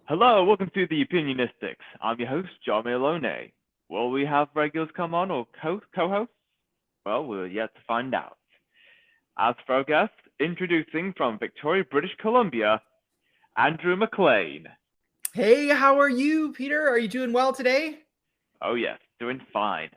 Hello, welcome to the Opinionistics. I'm your host, John Malone. Will we have regulars come on or co-hosts? Well, we're yet to find out. As for our guest, introducing from Victoria, British Columbia, Andrew McLean. Hey, how are you, Peter? Are you doing well today? Oh yes, doing fine.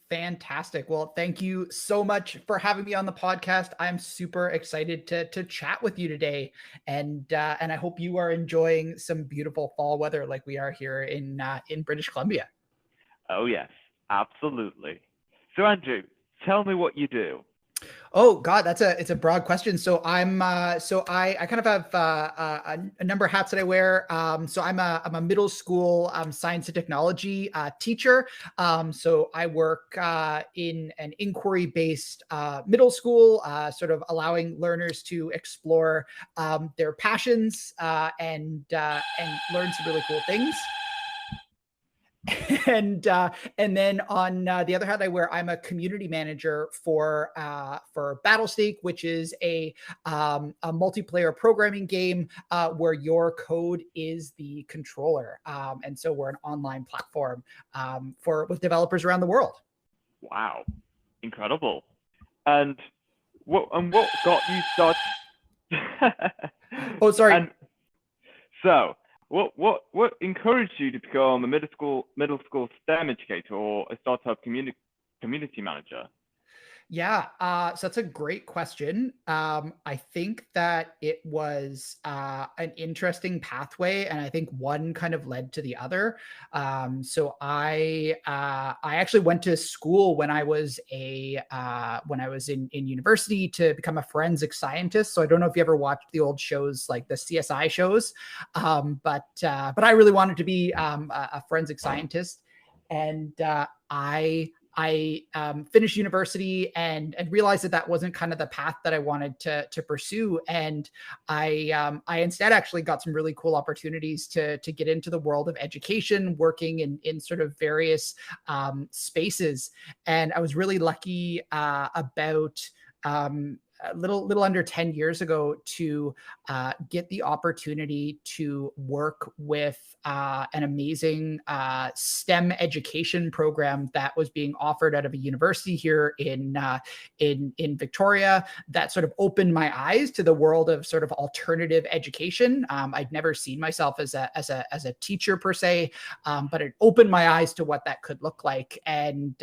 Fantastic. Well, thank you so much for having me on the podcast. I'm super excited to chat with you today, and I hope you are enjoying some beautiful fall weather like we are here in British Columbia. Oh yes, absolutely. So Andrew, tell me what you do. Oh God, it's a broad question. So I kind of have a number of hats that I wear. So I'm a middle school science and technology teacher. So I work in an inquiry based middle school, sort of allowing learners to explore their passions and learn some really cool things. And then on the other hand, I'm a community manager for Battlesnake, which is a multiplayer programming game where your code is the controller, and so we're an online platform with developers around the world. Wow, incredible! And what got you started? Oh, sorry. And so, what encouraged you to become a middle school STEM educator or a startup community manager? Yeah, so that's a great question. I think that it was an interesting pathway, and I think one kind of led to the other. So I actually went to school when I was in university to become a forensic scientist. So I don't know if you ever watched the old shows like the CSI shows, but I really wanted to be a forensic scientist, and I finished university and realized that wasn't kind of the path that I wanted to pursue. And I instead actually got some really cool opportunities to get into the world of education, working in sort of various spaces. And I was really lucky about a little under 10 years ago to get the opportunity to work with an amazing STEM education program that was being offered out of a university here in Victoria that sort of opened my eyes to the world of sort of alternative education. I'd never seen myself as a teacher per se, but it opened my eyes to what that could look like. And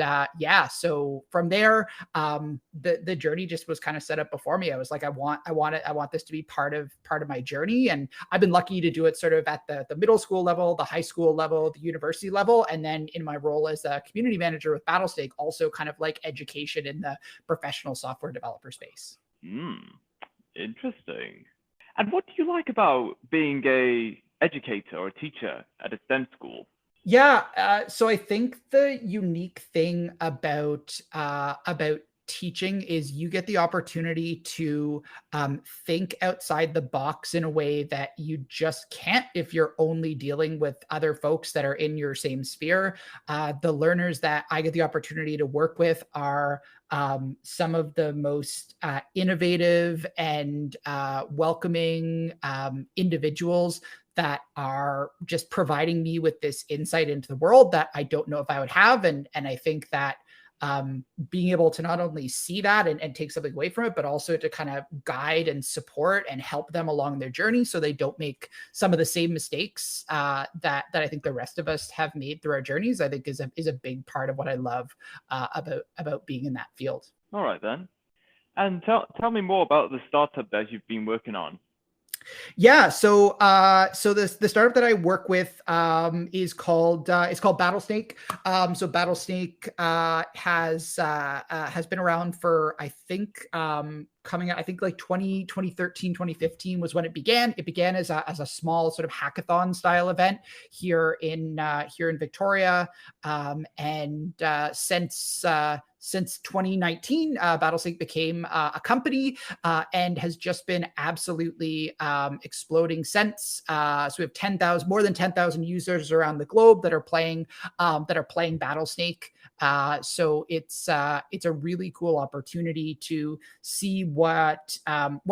so from there, the journey just was kind of set up before me. I was like, I want this to be part of my journey. And I've been lucky to do it sort of at the middle school level, the high school level, the university level. And then in my role as a community manager with Battlesnake, also kind of like education in the professional software developer space. Interesting. And what do you like about being a educator or a teacher at a STEM school? Yeah, so I think the unique thing about teaching is you get the opportunity to think outside the box in a way that you just can't if you're only dealing with other folks that are in your same sphere. The learners that I get the opportunity to work with are some of the most innovative and welcoming individuals that are just providing me with this insight into the world that I don't know if I would have. And I think that being able to not only see that and take something away from it, but also to kind of guide and support and help them along their journey so they don't make some of the same mistakes that I think the rest of us have made through our journeys, I think is a big part of what I love about being in that field. All right then. And tell me more about the startup that you've been working on. Yeah, so the startup that I work with is called Battlesnake. So Battlesnake has been around for I think coming out, I think like 2013, 2015 was when it began. It began as a small sort of hackathon style event here in Victoria, and since 2019, Battlesync became a company and has just been absolutely exploding since. So we have more than 10,000 users around the globe that are playing Battlesnake. So it's a really cool opportunity to see what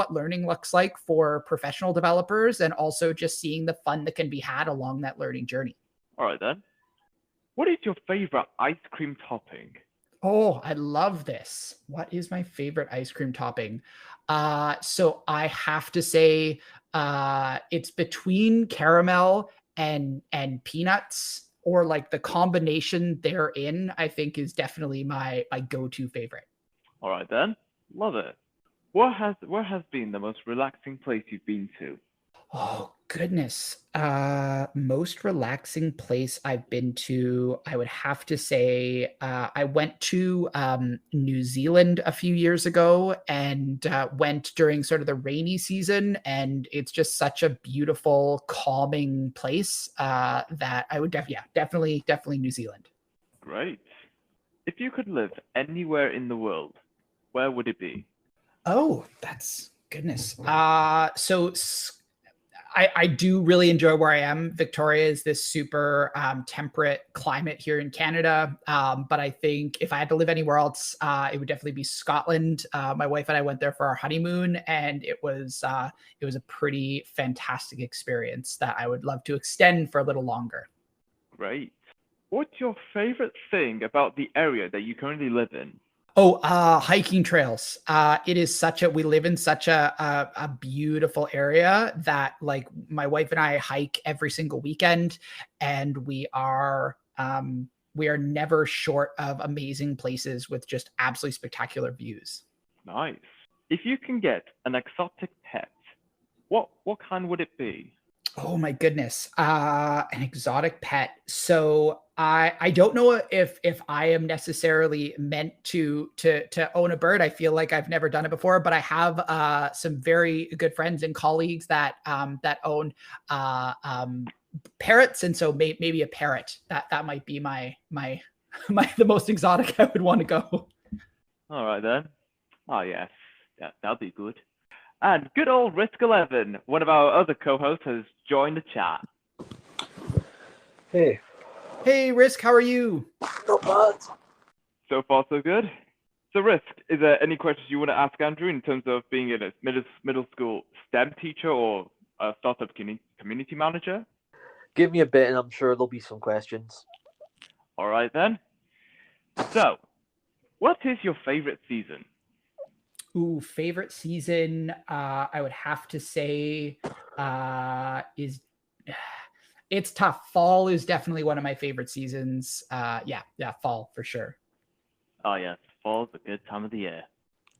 learning looks like for professional developers, and also just seeing the fun that can be had along that learning journey. All right then. What is your favorite ice cream topping? Oh, I love this. What is my favorite ice cream topping? So I have to say it's between caramel and peanuts, or like the combination therein, I think is definitely my go-to favorite. All right then. Love it. What has been the most relaxing place you've been to? Oh goodness. Most relaxing place I've been to, I would have to say, I went to New Zealand a few years ago, and went during sort of the rainy season, and it's just such a beautiful, calming place that I would definitely New Zealand. Great. If you could live anywhere in the world, where would it be? Oh, that's goodness. I do really enjoy where I am. Victoria is this super temperate climate here in Canada. But I think if I had to live anywhere else, it would definitely be Scotland. My wife and I went there for our honeymoon, and it was a pretty fantastic experience that I would love to extend for a little longer. Great. What's your favorite thing about the area that you currently live in? Oh, hiking trails. We live in such a beautiful area that, like, my wife and I hike every single weekend, and we are never short of amazing places with just absolutely spectacular views. Nice. If you can get an exotic pet, what kind would it be? Oh my goodness. An exotic pet. So I don't know if I am necessarily meant to own a bird. I feel like I've never done it before, but I have some very good friends and colleagues that own parrots, and so maybe a parrot. That might be my the most exotic I would want to go. All right then. Oh yes, that'll be good. And good old Risk11, one of our other co-hosts, has joined the chat. Hey. Hey Risk, how are you? Not bad. So far, so good. So Risk, is there any questions you want to ask Andrew in terms of being a middle school STEM teacher or a startup community manager? Give me a bit and I'm sure there'll be some questions. All right then. So, what is your favorite season? Ooh, favorite season, I would have to say is it's tough. Fall is definitely one of my favorite seasons. Yeah, fall for sure. Oh yes, fall's a good time of the year.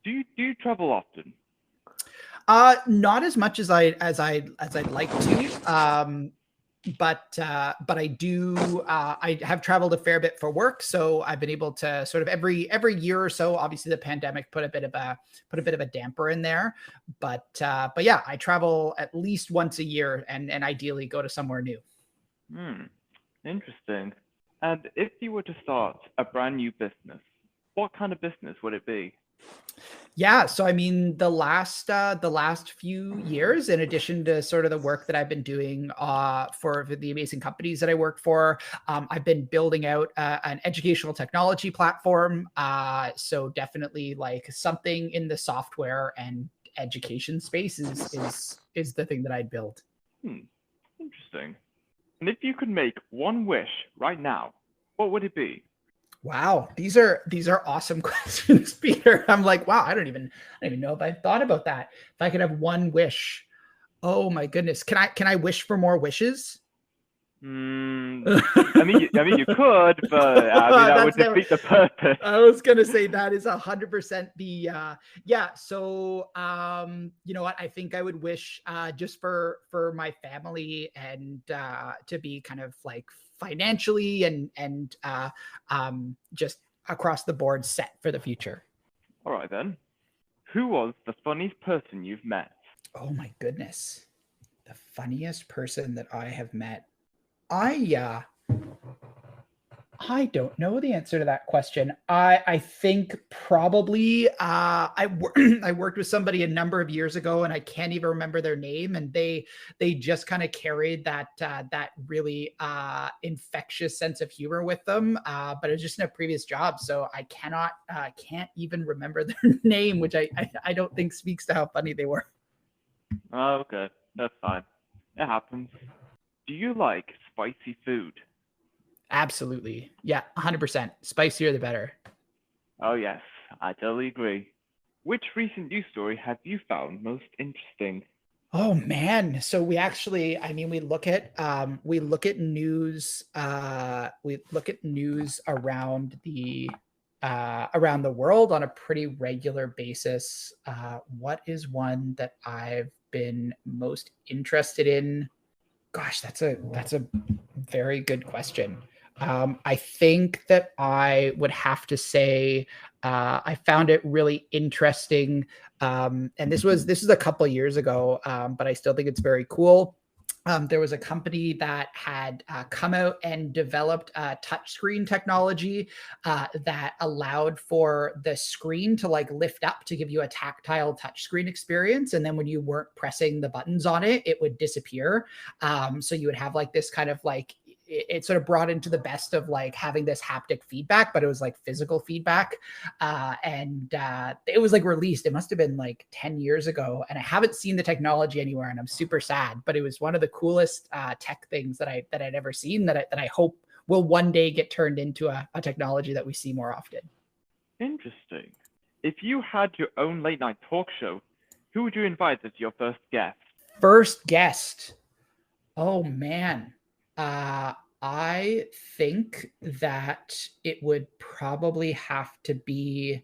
Do you travel often? Not as much as I'd like to. But I do. I have traveled a fair bit for work, so I've been able to sort of every year or so. Obviously, the pandemic put a bit of a damper in there, but yeah, I travel at least once a year, and ideally go to somewhere new. Interesting. And if you were to start a brand new business, what kind of business would it be? Yeah, so I mean, the last few years, in addition to sort of the work that I've been doing for the amazing companies that I work for, I've been building out an educational technology platform. So definitely like something in the software and education space is the thing that I'd build. Interesting. And if you could make one wish right now, what would it be? Wow, these are awesome questions, Peter. I'm like, wow, I don't even know if I thought about that. If I could have one wish, oh my goodness, can I wish for more wishes? I mean, you could, but I mean that would defeat the purpose. I was gonna say that is 100% the yeah. So you know what? I think I would wish just for my family and to be kind of like financially and just across the board set for the future. All right then. Who was the funniest person you've met? Oh my goodness, the funniest person that I have met. I don't know the answer to that question. I think probably I worked with somebody a number of years ago, and I can't even remember their name. And they just kind of carried that really infectious sense of humor with them. But it was just in a previous job, so I can't even remember their name, which I don't think speaks to how funny they were. Oh, okay. That's fine. It happens. Do you like spicy food? Absolutely, yeah, 100%. Spicier the better. Oh, yes. I totally agree. Which recent news story have you found most interesting? Oh man. So we actually, I mean, we look at news, around the world on a pretty regular basis. What is one that I've been most interested in? Gosh, that's a very good question. I think that I would have to say I found it really interesting, and this is a couple of years ago, but I still think it's very cool. There was a company that had come out and developed touchscreen technology that allowed for the screen to like lift up to give you a tactile touchscreen experience. And then when you weren't pressing the buttons on it, it would disappear. So you would have like this kind of like, it sort of brought into the best of like having this haptic feedback, but it was like physical feedback. And it was like released. It must have been like 10 years ago. And I haven't seen the technology anywhere, and I'm super sad, but it was one of the coolest tech things that I'd ever seen that I hope will one day get turned into a technology that we see more often. Interesting. If you had your own late night talk show, who would you invite as your first guest? First guest. Oh man. I think that it would probably have to be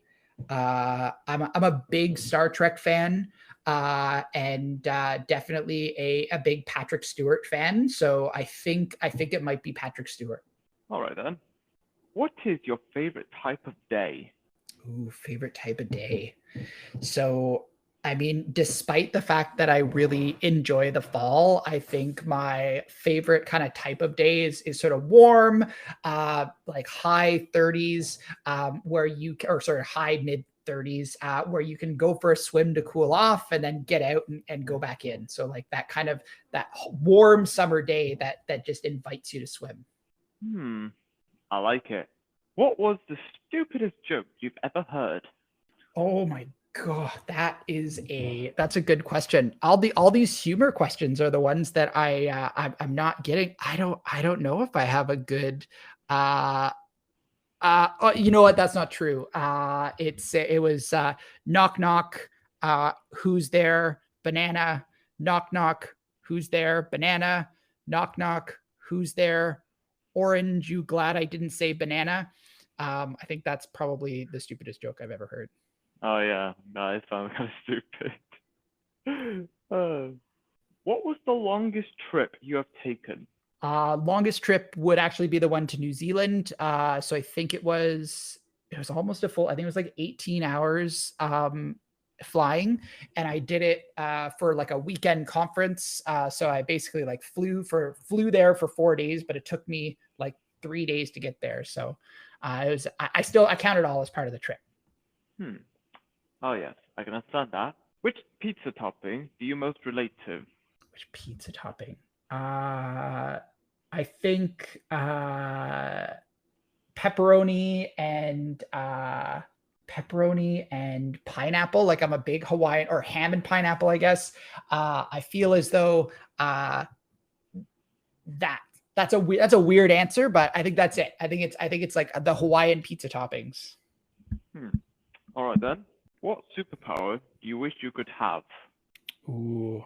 I'm a big Star Trek fan, and definitely a big Patrick Stewart fan. So I think it might be Patrick Stewart. All right then. What is your favorite type of day? Ooh, favorite type of day. So, I mean, despite the fact that I really enjoy the fall, I think my favorite kind of type of day is sort of warm, like high 30s, or sort of high mid 30s, where you can go for a swim to cool off and then get out and go back in. So like that kind of that warm summer day that just invites you to swim. I like it. What was the stupidest joke you've ever heard? Oh my God, that's a good question. All these humor questions are the ones that I'm not getting. I don't know if I have a good oh, you know what? That's not true. It was knock knock, who's there? Banana. Knock knock, who's there? Banana. Knock knock, who's there? Orange. You glad I didn't say banana? I think that's probably the stupidest joke I've ever heard. Oh yeah, no, I found it kind of stupid. What was the longest trip you have taken? Longest trip would actually be the one to New Zealand. So I think it was almost a full, I think it was like 18 hours flying, and I did it for like a weekend conference. So I basically like flew there for 4 days, but it took me like 3 days to get there. So I count it all as part of the trip. Oh yes, I can understand that. Which pizza topping do you most relate to? Which pizza topping? I think pepperoni and pineapple. Like I'm a big Hawaiian, or ham and pineapple, I guess. I feel as though that's a weird answer, but I think that's it. I think it's like the Hawaiian pizza toppings. All right then. What superpower do you wish you could have? Ooh.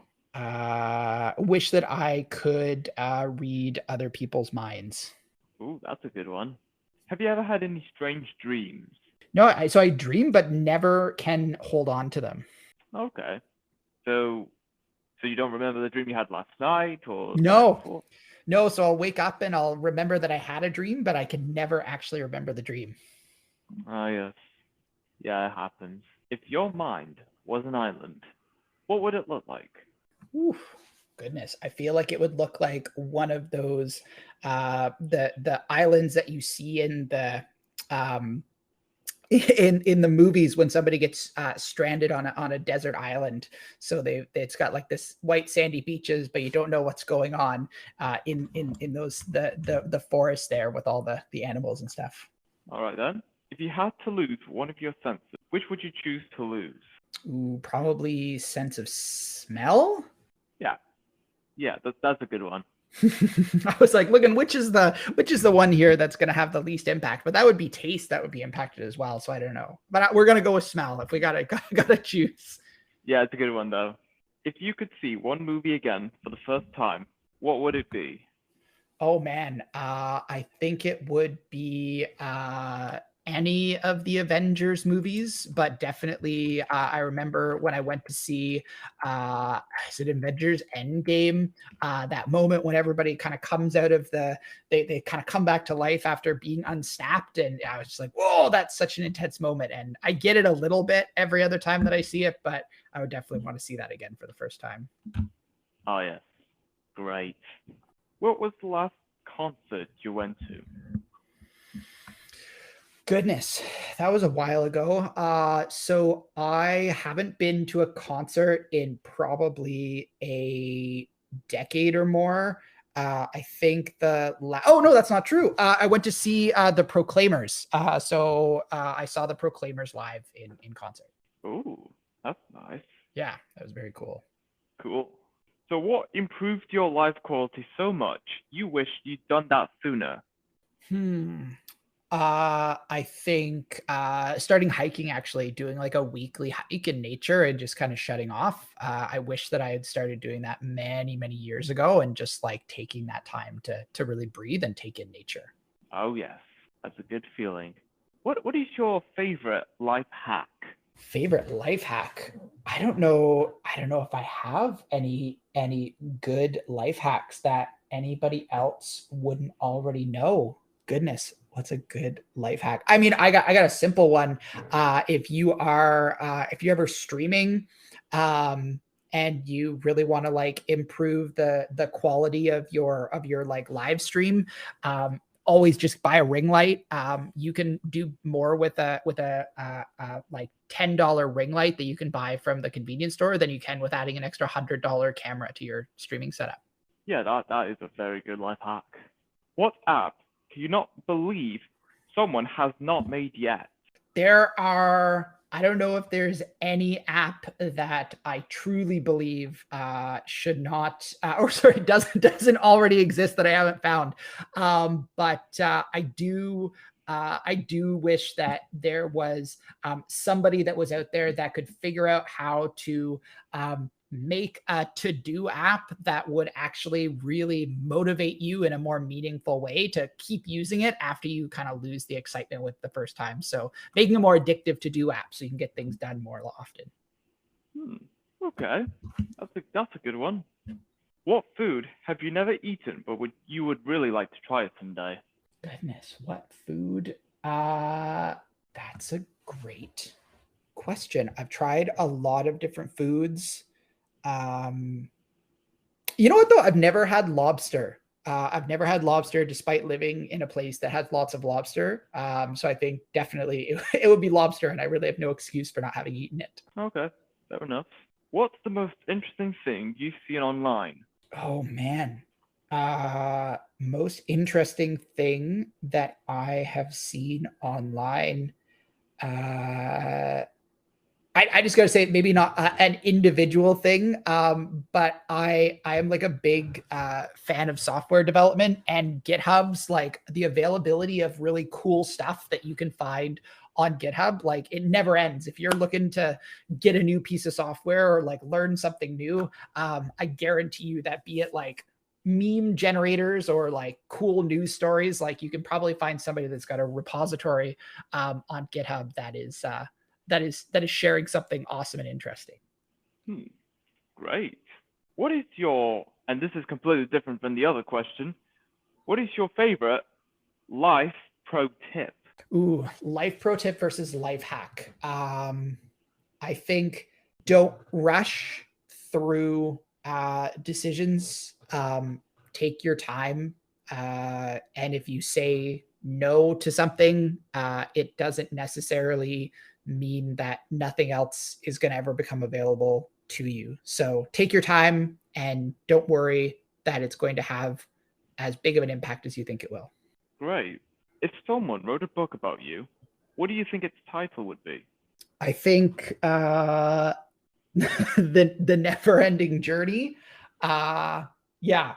Wish that I could read other people's minds. Ooh, that's a good one. Have you ever had any strange dreams? No, so I dream, but never can hold on to them. Okay. So you don't remember the dream you had last night or the night No, before? no. So I'll wake up and I'll remember that I had a dream, but I can never actually remember the dream. Ah, yes. Yeah, it happens. If your mind was an island, what would it look like? Ooh, goodness, I feel like it would look like one of those the islands that you see in the um in the movies when somebody gets stranded on a desert island. So it's got like this white sandy beaches, but you don't know what's going on in those the forest there with all the animals and stuff. All right then. If you had to lose one of your senses, which would you choose to lose? Ooh, probably sense of smell. Yeah, that's a good one. I was like looking which is the one here that's going to have the least impact, but that would be taste that would be impacted as well. So I don't know, but we're going to go with smell if we gotta choose. Yeah, it's a good one though. If you could see one movie again for the first time, what would it be? Oh man, I think it would be any of the Avengers movies, but definitely I remember when I went to see is it Avengers Endgame? That moment when everybody kind of comes out of they kind of come back to life after being unsnapped, and I was just like, whoa, that's such an intense moment. And I get it a little bit every other time that I see it, but I would definitely want to see that again for the first time. Oh yeah, great. What was the last concert you went to? Goodness, that was a while ago. So I haven't been to a concert in probably a decade or more. I think oh no, that's not true. I went to see the Proclaimers. So I saw the Proclaimers live in concert. Ooh, that's nice. Yeah, that was very cool. Cool. So what improved your life quality so much you wish you'd done that sooner? I think starting hiking, actually doing like a weekly hike in nature and just kind of shutting off. I wish that I had started doing that many, many years ago and just like taking that time to really breathe and take in nature. Oh yes, that's a good feeling. What is your favorite life hack? Favorite life hack? I don't know if I have any good life hacks that anybody else wouldn't already know. Goodness, what's a good life hack? I mean, I got a simple one. If you're ever streaming and you really want to like improve the quality of your like live stream, always just buy a ring light. You can do more with a like $10 ring light that you can buy from the convenience store than you can with adding an extra $100 camera to your streaming setup. Yeah, that is a very good life hack. What app do you not believe someone has not made yet? I don't know if there's any app that I truly believe should not, doesn't already exist that I haven't found. But I do wish that there was somebody that was out there that could figure out how to make a to-do app that would actually really motivate you in a more meaningful way to keep using it after you kind of lose the excitement with the first time. So making a more addictive to-do app so you can get things done more often. Okay, that's a good one. What food have you never eaten but you would really like to try it someday? Goodness, what food? That's a great question. I've tried a lot of different foods. You know what though? I've never had lobster. I've never had lobster despite living in a place that has lots of lobster. So I think definitely it would be lobster, and I really have no excuse for not having eaten it. Okay, fair enough. What's the most interesting thing you've seen online? Oh man. Most interesting thing that I have seen online. I just got to say, maybe not an individual thing, but I am like a big fan of software development, and GitHub's like the availability of really cool stuff that you can find on GitHub. Like it never ends. If you're looking to get a new piece of software or like learn something new, I guarantee you that, be it like meme generators or like cool news stories, like you can probably find somebody that's got a repository on GitHub that is sharing something awesome and interesting. Great. What is and this is completely different from the other question, what is your favorite life pro tip? Ooh, life pro tip versus life hack. I think don't rush through decisions. Take your time. And if you say no to something, it doesn't necessarily mean that nothing else is going to ever become available to you. So take your time and don't worry that it's going to have as big of an impact as you think it will. Great. If someone wrote a book about you, what do you think its title would be? I think the never-ending journey. Yeah,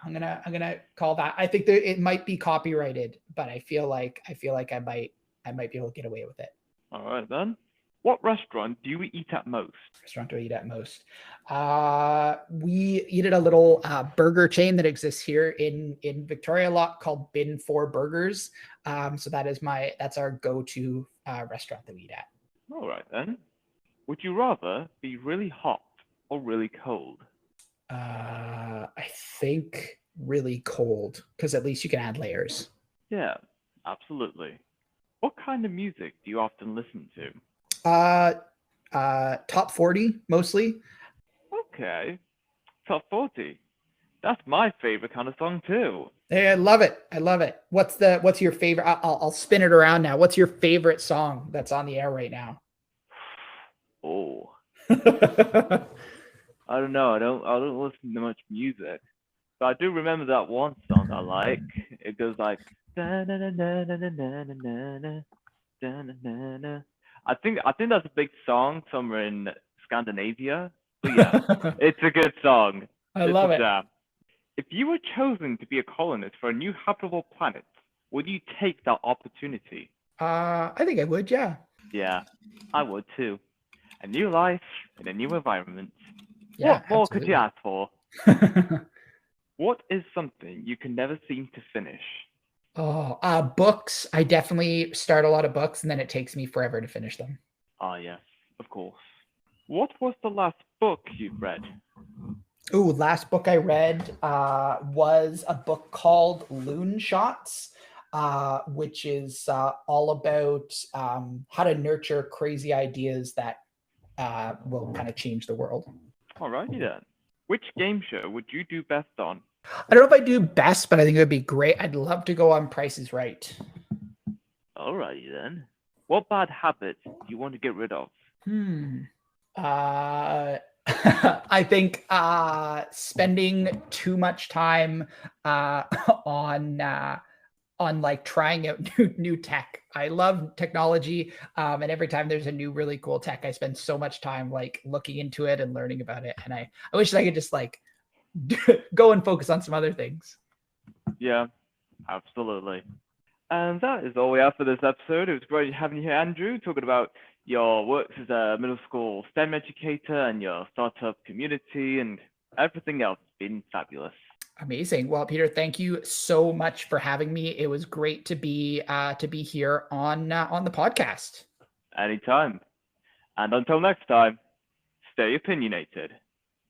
I'm gonna call that. I think that it might be copyrighted, but I feel like I might be able to get away with it. All right then. What restaurant do you eat at most? Restaurant do I eat at most? We eat at a little burger chain that exists here in Victoria a lot called Bin 4 Burgers. So that's our go-to restaurant that we eat at. All right then. Would you rather be really hot or really cold? I think really cold because at least you can add layers. Yeah, absolutely. What kind of music do you often listen to? Top 40 mostly. Okay, top 40. That's my favorite kind of song too. Hey, I love it. I love it. What's your favorite? I'll spin it around now. What's your favorite song that's on the air right now? Oh, I don't know. I don't listen to much music, but I do remember that one song I like. It goes like I think that's a big song somewhere in Scandinavia. But yeah, it's a good song. I love it. If you were chosen to be a colonist for a new habitable planet, would you take that opportunity? I think I would, yeah. Yeah, I would too. A new life in a new environment. Yeah, What more could you ask for? What is something you can never seem to finish? Books. I definitely start a lot of books and then it takes me forever to finish them. Ah, yes, of course. What was the last book you've read? Ooh, last book I read was a book called Loon Shots, which is all about how to nurture crazy ideas that will kind of change the world. Alrighty then. Which game show would you do best on? I don't know if I do best, but I think it would be great. I'd love to go on Price is Right. Alrighty then. What bad habit do you want to get rid of? I think spending too much time on like trying out new tech. I love technology, and every time there's a new really cool tech, I spend so much time like looking into it and learning about it. And I wish I could just like go and focus on some other things. Yeah, absolutely. And that is all we have for this episode. It was great having you here, Andrew, talking about your works as a middle school STEM educator and your startup community and everything else. It's been fabulous. Amazing. Well, Peter, thank you so much for having me. It was great to be here on the podcast. Anytime. And until next time, stay opinionated.